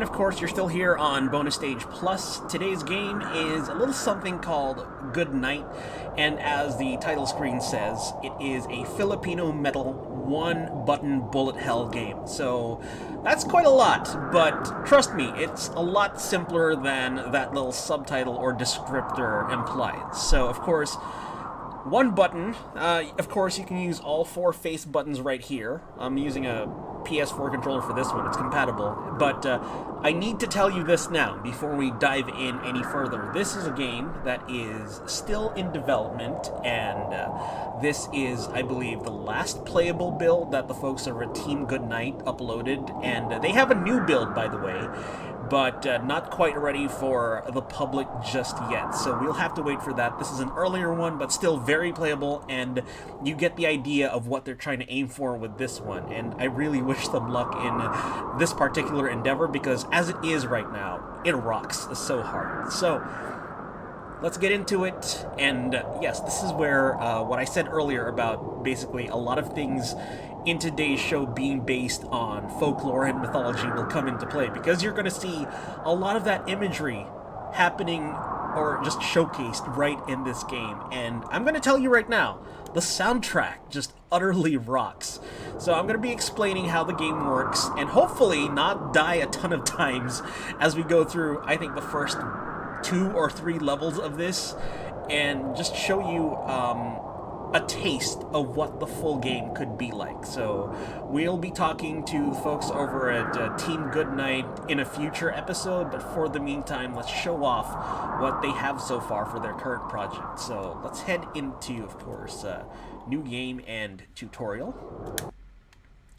And of course, you're still here on Bonus Stage Plus. Today's game is a little something called Good Night, and as the title screen says, it is a Filipino metal one-button bullet hell game. So that's quite a lot, but trust me, it's a lot simpler than that little subtitle or descriptor implies. So of course, one button, of course you can use all four face buttons right here. I'm using a PS4 controller for this one, it's compatible. But I need to tell you this now, before we dive in any further. This is a game that is still in development, and this is, I believe, the last playable build that the folks over at Team Goodnight uploaded. And they have a new build, by the way, but not quite ready for the public just yet. So we'll have to wait for that. This is an earlier one, but still very playable, and you get the idea of what they're trying to aim for with this one. And I really wish them luck in this particular endeavor, because as it is right now, it rocks so hard. So let's get into it. And yes, this is where what I said earlier about basically a lot of things in today's show being based on folklore and mythology will come into play, because you're going to see a lot of that imagery happening or just showcased right in this game. And I'm going to tell you right now, the soundtrack just utterly rocks. So I'm going to be explaining how the game works, and hopefully not die a ton of times as we go through, I think, the first 2 or 3 levels of this, and just show you a taste of what the full game could be like. So we'll be talking to folks over at Team Goodnight in a future episode, but for the meantime, let's show off what they have so far for their current project. So let's head into, of course, new game and tutorial.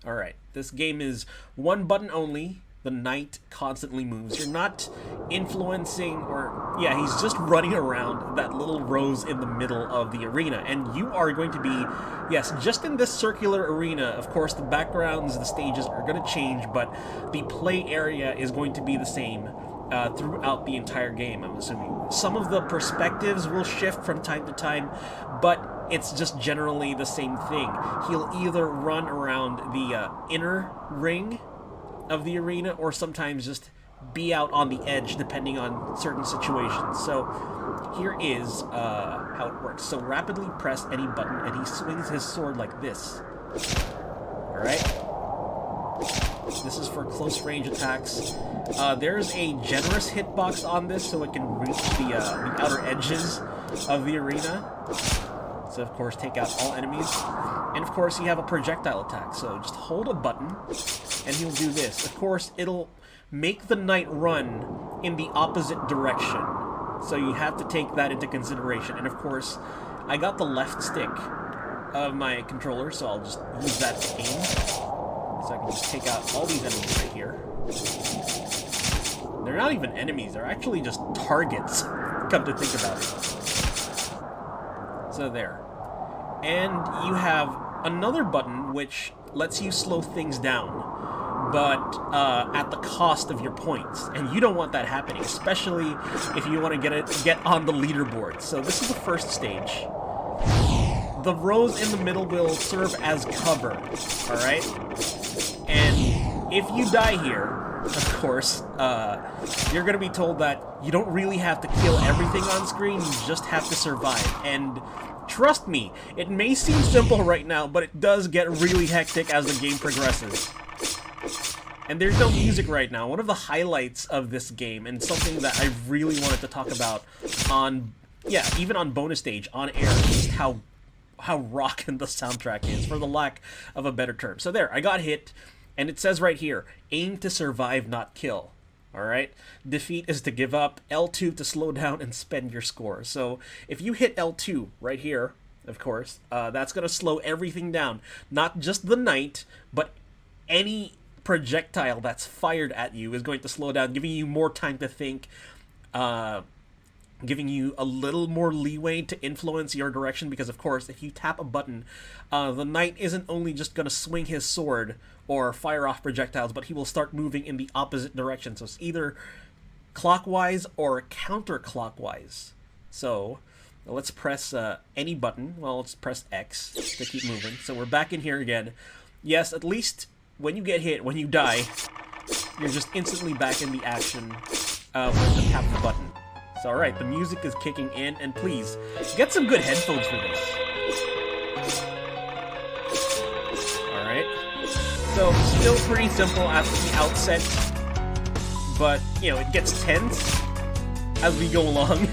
Alright, this game is one button only. The knight constantly moves. You're not influencing, or yeah, he's just running around that little rose in the middle of the arena. And you are going to be, yes, just in this circular arena. Of course, the backgrounds, the stages are going to change, but the play area is going to be the same throughout the entire game, I'm assuming. Some of the perspectives will shift from time to time, but it's just generally the same thing. He'll either run around the inner ring of the arena, or sometimes just be out on the edge depending on certain situations. So here is how it works. So rapidly press any button and he swings his sword like this. Alright? This is for close range attacks. There's a generous hitbox on this, so it can reach the outer edges of the arena. So of course take out all enemies. And of course you have a projectile attack, so just hold a button and he'll do this. Of course it'll make the knight run in the opposite direction, so you have to take that into consideration. And of course I got the left stick of my controller, so I'll just use that to aim. So I can just take out all these enemies right here. They're not even enemies, they're actually just targets, come to think about it. So there. And you have another button which lets you slow things down, but at the cost of your points. And you don't want that happening, especially if you want to get on the leaderboard. So this is the first stage. The rose in the middle will serve as cover, alright? And if you die here, of course, you're going to be told that you don't really have to kill everything on screen, you just have to survive. And trust me, it may seem simple right now, but it does get really hectic as the game progresses. And there's no music right now. One of the highlights of this game, and something that I really wanted to talk about on, yeah, even on bonus stage, on air, just how rockin' the soundtrack is, for the lack of a better term. So there, I got hit, and it says right here, aim to survive, not kill. Alright? Defeat is to give up, L2 to slow down and spend your score. So if you hit L2 right here, of course, that's going to slow everything down. Not just the knight, but any projectile that's fired at you is going to slow down, giving you more time to think, giving you a little more leeway to influence your direction, because of course if you tap a button, the knight isn't only just going to swing his sword or fire off projectiles, but he will start moving in the opposite direction. So it's either clockwise or counterclockwise. So let's press any button. Well, let's press X to keep moving. So we're back in here again. Yes, at least when you get hit, when you die, you're just instantly back in the action with the tap of the button. So alright, the music is kicking in, and please, get some good headphones for this. Alright. So, still pretty simple at the outset, but, you know, it gets tense as we go along.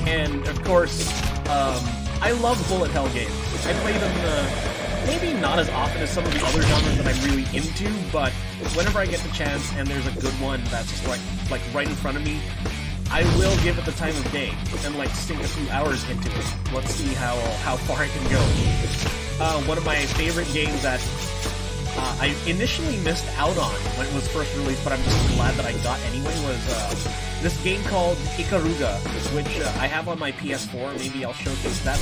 And, of course, I love bullet hell games. I play them, maybe not as often as some of the other genres that I'm really into, but whenever I get the chance and there's a good one that's just like right in front of me, I will give it the time of day and like sink a few hours into it. Let's see how far I can go. One of my favorite games that I initially missed out on when it was first released, but I'm just glad that I got anyway, was this game called Ikaruga, which I have on my PS4. Maybe I'll showcase that.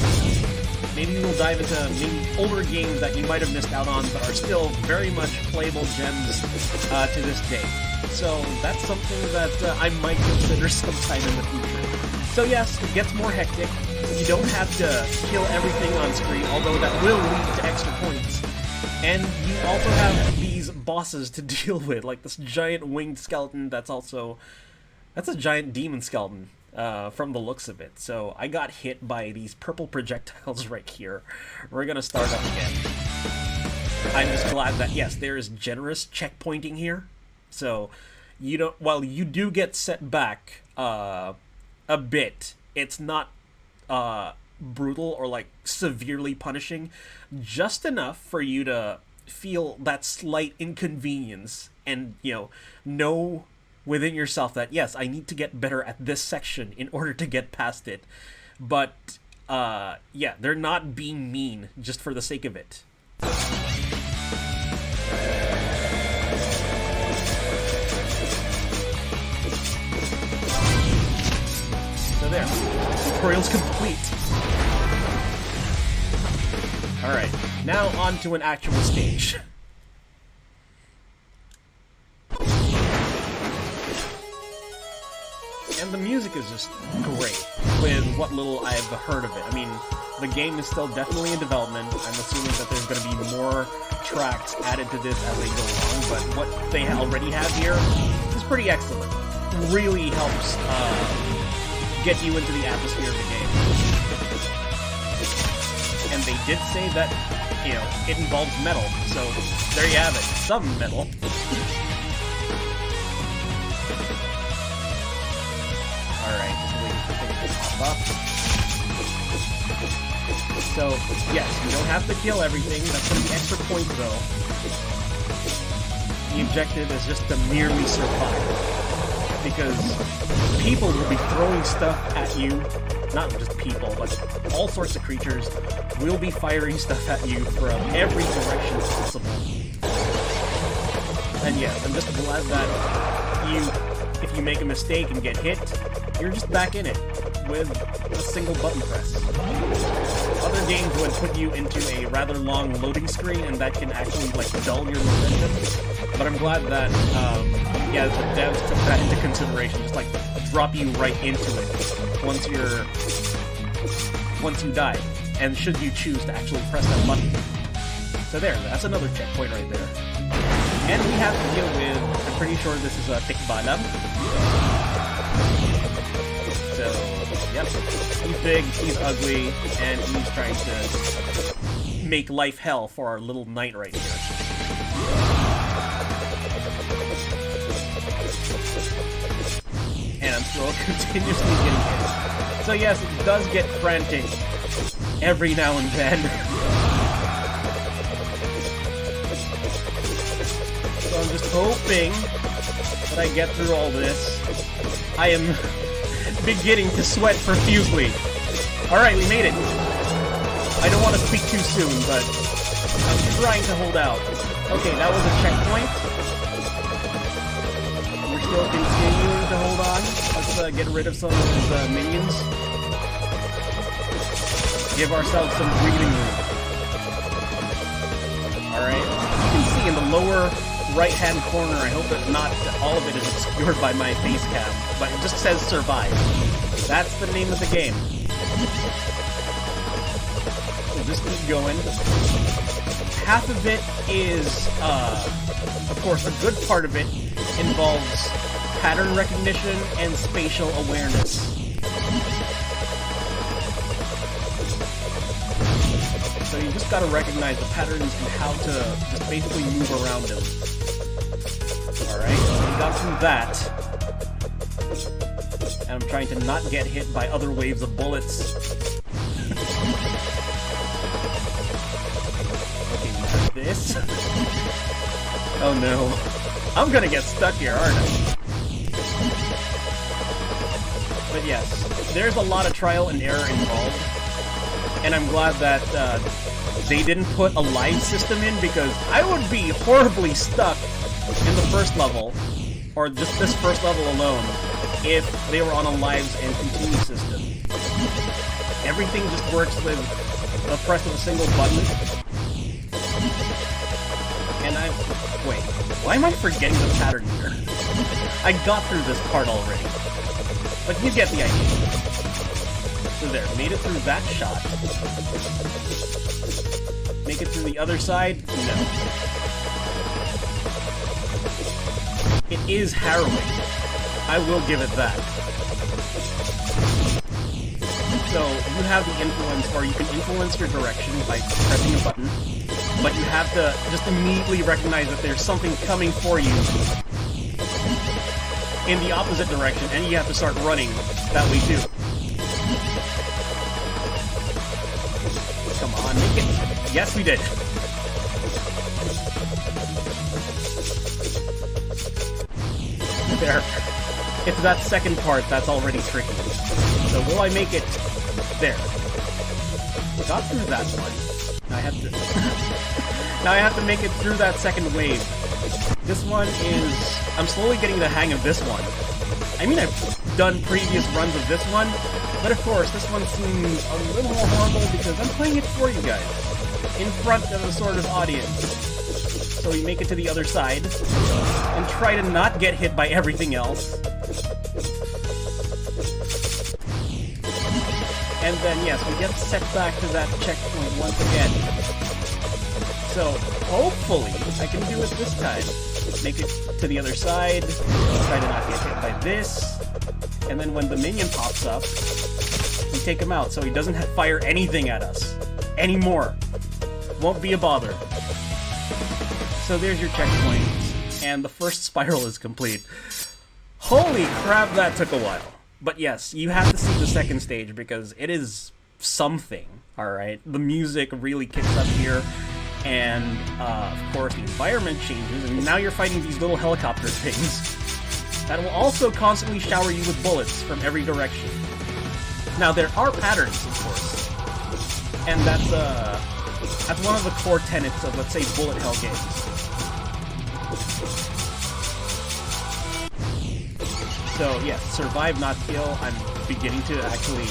Maybe we'll dive into maybe older games that you might have missed out on, but are still very much playable gems to this day. So that's something that I might consider sometime in the future. So yes, it gets more hectic. You don't have to kill everything on screen, although that will lead to extra points. And you also have these bosses to deal with, like this giant winged skeleton that's a giant demon skeleton from the looks of it. So I got hit by these purple projectiles right here. We're gonna start up again. I'm just glad that, yes, there is generous checkpointing here. So you don't, while you do get set back a bit, it's not brutal or like severely punishing, just enough for you to feel that slight inconvenience and, you know within yourself that, yes, I need to get better at this section in order to get past it. But yeah, they're not being mean just for the sake of it. So there, tutorial's complete. Alright, now on to an actual stage. And the music is just great, with what little I've heard of it. I mean, the game is still definitely in development. I'm assuming that there's going to be more tracks added to this as they go along, but what they already have here is pretty excellent. Really helps get you into the atmosphere of the game. And they did say that, you know, it involves metal, so there you have it, some metal. Alright, just waiting for things to pop up. So, yes, you don't have to kill everything, that's going to be extra points though. The objective is just to merely survive. Because people will be throwing stuff at you, not just people, but all sorts of creatures will be firing stuff at you from every direction possible. And yes, I'm just glad that if you make a mistake and get hit, you're just back in it with a single button press. Other games would put you into a rather long loading screen, and that can actually like dull your momentum. But I'm glad that yeah, the devs took that into consideration, just like drop you right into it once you die, and should you choose to actually press that button. So there, that's another checkpoint right there. And we have to deal with, I'm pretty sure this is a Tikbalam. So, yep, he's big, he's ugly, and he's trying to make life hell for our little knight right here. And I'm still continuously getting hit. So yes, it does get frantic every now and then. So I'm just hoping that I get through all this. I am beginning to sweat profusely. Alright, we made it. I don't want to speak too soon, but I'm trying to hold out. Okay, that was a checkpoint. We're still continuing to hold on. Let's get rid of some of these minions. Give ourselves some breathing room. Alright, you can see in the lower right-hand corner, I hope that not all of it is obscured by my face cam, but it just says survive. That's the name of the game. We'll just keep going. Half of it is Of course, the good part of it involves pattern recognition and spatial awareness. So you just gotta recognize the patterns and how to just basically move around them. Alright, so we got through that. And I'm trying to not get hit by other waves of bullets. Okay, we have this. Oh no. I'm gonna get stuck here, aren't I? But yes, there's a lot of trial and error involved. And I'm glad that they didn't put a live system in, because I would be horribly stuck in the first level, or just this first level alone, if they were on a lives and continue system. Everything just works with the press of a single button. And wait, why am I forgetting the pattern here? I got through this part already. But you get the idea. So there, made it through that shot. Make it through the other side? No. It is harrowing. I will give it that. So, you have the influence, or you can influence your direction by pressing a button, but you have to just immediately recognize that there's something coming for you in the opposite direction, and you have to start running that way too. Come on, make it. Yes, we did. There. It's that second part that's already tricky. So will I make it there? Got through that one. Now I have to now I have to make it through that second wave. This one is... I'm slowly getting the hang of this one. I mean, I've done previous runs of this one, but of course, this one seems a little more horrible because I'm playing it for you guys, in front of a sort of audience. So we make it to the other side, and try to not get hit by everything else. And then, yes, we get set back to that checkpoint once again. So, hopefully, I can do it this time. Make it to the other side, try to not get hit by this, and then when the minion pops up, we take him out so he doesn't fire anything at us anymore. Won't be a bother. So there's your checkpoint, and the first spiral is complete. Holy crap, that took a while. But yes, you have to see the second stage because it is something, alright? The music really kicks up here, and of course the environment changes, and now you're fighting these little helicopter things that will also constantly shower you with bullets from every direction. Now there are patterns, of course, and that's one of the core tenets of, let's say, bullet hell games. So yes, survive, not kill. I'm beginning to actually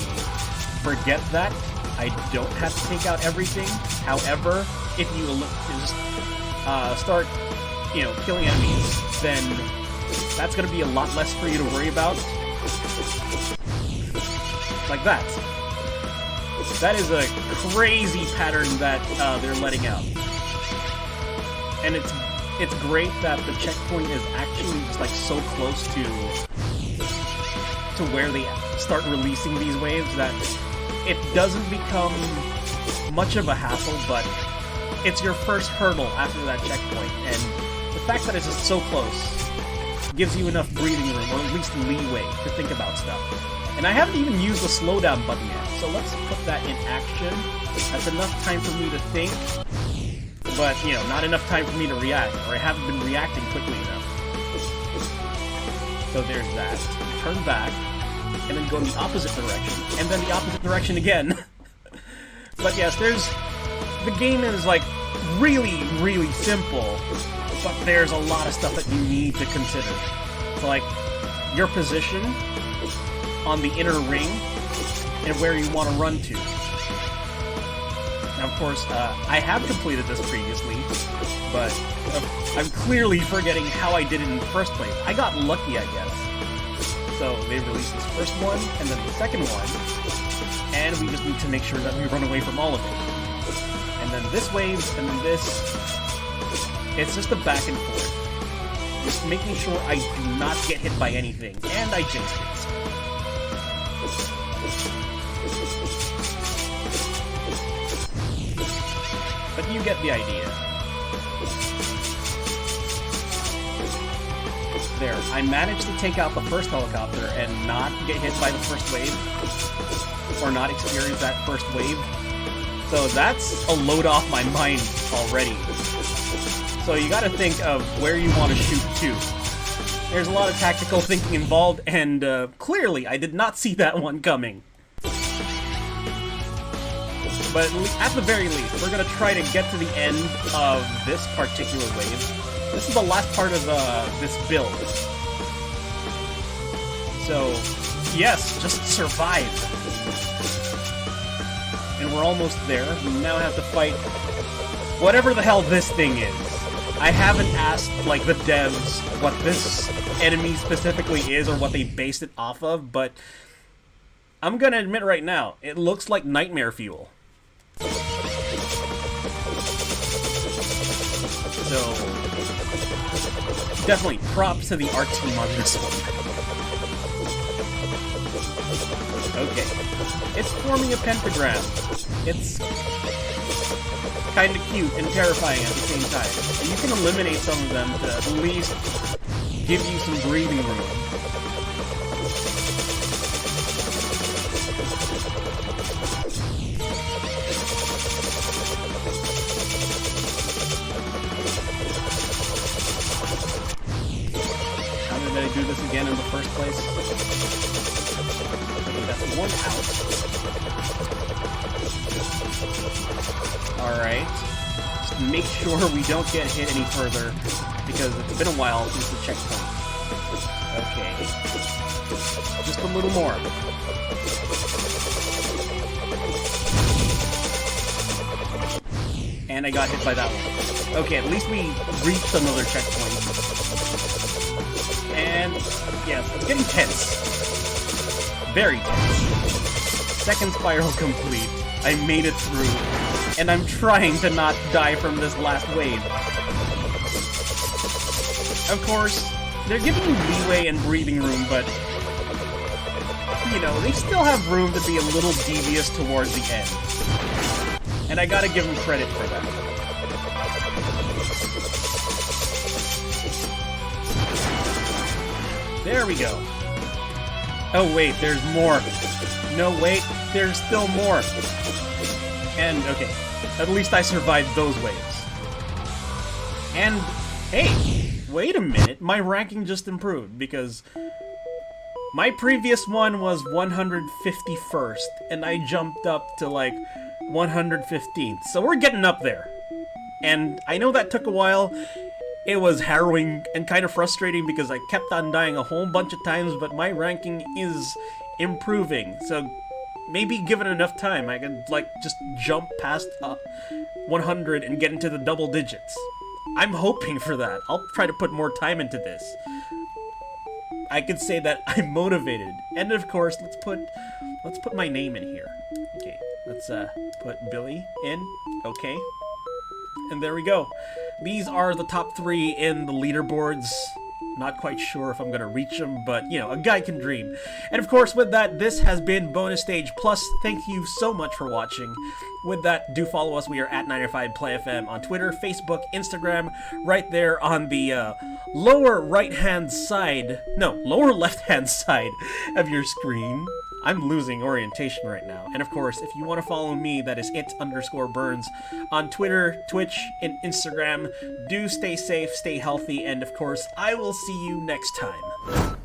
forget that. I don't have to take out everything. However, if you just start, killing enemies, then that's going to be a lot less for you to worry about. Like that. That is a crazy pattern that they're letting out. And it's great that the checkpoint is actually just like so close to where they start releasing these waves that it doesn't become much of a hassle, but it's your first hurdle after that checkpoint, and the fact that it's just so close gives you enough breathing room, or at least leeway, to think about stuff. And I haven't even used the slowdown button yet, so let's put that in action. That's enough time for me to think, but, not enough time for me to react, or I haven't been reacting quickly enough. So there's that. Turn back, and then go in the opposite direction, and then the opposite direction again. But yes, the game is, like, really, really simple, but there's a lot of stuff that you need to consider. So, like, your position on the inner ring, and where you want to run to. Now, of course, I have completed this previously, but I'm clearly forgetting how I did it in the first place. I got lucky, I guess. So they released this first one, and then the second one, and we just need to make sure that we run away from all of it. And then this wave, and then this. It's just a back and forth. just making sure I do not get hit by anything. And I jinxed it. But you get the idea. There, I managed to take out the first helicopter and not get hit by the first wave. Or not experience that first wave. So that's a load off my mind already. So you gotta think of where you want to shoot to. There's a lot of tactical thinking involved, and clearly I did not see that one coming. But at the very least, we're gonna try to get to the end of this particular wave. This is the last part of this build. So, yes, just survive. And we're almost there. We now have to fight whatever the hell this thing is. I haven't asked, like, the devs what this enemy specifically is or what they based it off of, but I'm gonna admit right now, it looks like nightmare fuel. So, definitely props to the art team on this one. Okay. It's forming a pentagram. It's kind of cute and terrifying at the same time. And you can eliminate some of them to at least give you some breathing room. How did I do this again in the first place? Okay, that's one out. Alright. Just make sure we don't get hit any further, because it's been a while since the checkpoint. Okay. Just a little more. And I got hit by that one. Okay, at least we reached another checkpoint. And, yeah, it's getting tense. Very tense. Second spiral complete. I made it through. And I'm trying to not die from this last wave. Of course, they're giving you leeway and breathing room, but, you know, they still have room to be a little devious towards the end. And I gotta give them credit for that. There we go. Oh wait, there's more. No, wait, there's still more. And, okay, at least I survived those waves. And, hey, wait a minute, my ranking just improved, because my previous one was 151st, and I jumped up to, like, 115th, so we're getting up there. And I know that took a while. It was harrowing and kind of frustrating because I kept on dying a whole bunch of times, but my ranking is improving, so maybe given enough time, I could, like, just jump past 100 and get into the double digits. I'm hoping for that. I'll try to put more time into this. I could say that I'm motivated. And of course, let's put my name in here. Okay, let's put Billy in. Okay. And there we go. These are the top 3 in the leaderboards. Not quite sure if I'm going to reach them, but, you know, a guy can dream. And of course, with that, this has been Bonus Stage Plus. Thank you so much for watching. With that, do follow us. We are at 905PlayFM on Twitter, Facebook, Instagram, right there on the lower right-hand side, no, lower left-hand side of your screen. I'm losing orientation right now. And of course, if you want to follow me, that is it_Burns on Twitter, Twitch, and Instagram. Do stay safe, stay healthy, and of course, I will see you next time.